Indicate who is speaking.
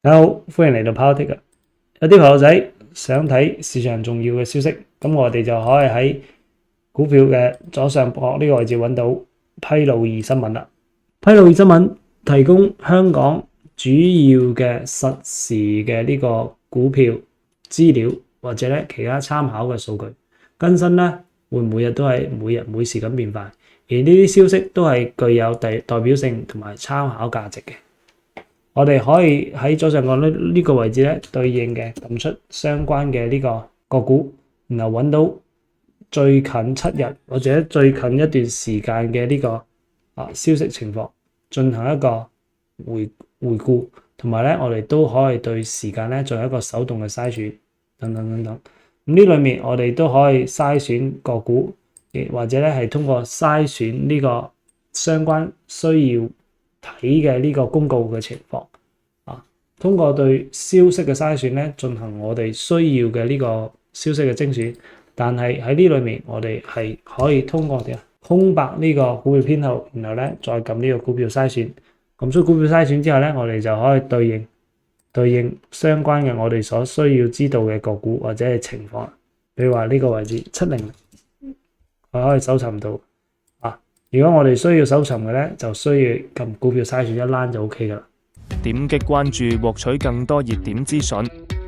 Speaker 1: 大家好，歡迎嚟到 Powertic。有啲朋友仔想睇市場重要嘅消息，咁我哋就可以喺股票嘅左上角呢個位置揾到披露易新聞啦。披露易新聞提供香港主要嘅實時嘅呢個股票資料或者咧其他參考嘅數據更新咧，會每日都係每時咁變化，而呢啲消息都係具有代表性同埋參考價值嘅。我哋可以喺左上角呢個位置咧對應嘅撳出相關嘅呢個個股，然後揾到最近7日或者最近一段時間嘅呢個消息情況，進行一個回顧，同埋咧我哋都可以對時間咧做一個手動嘅篩選等等等等。咁呢裏面我哋都可以篩選個股，或者咧係通過篩選呢個相關需要睇嘅呢個公告嘅情況通過對消息嘅篩選咧，進行我哋需要嘅呢個消息嘅精選。但係喺呢裏面，我哋係可以通過空白呢個股票編號，然後咧再撳呢個股票篩選。咁所以股票篩選之後咧，我哋就可以對應相關嘅我哋所需要知道嘅個股或者係情況。譬如話呢個位置700，我可以搜尋到。如果我哋需要搜尋嘅咧，就需要撳股票篩選一欄就 OK 噶啦。
Speaker 2: 點擊關注獲取更多熱點資訊。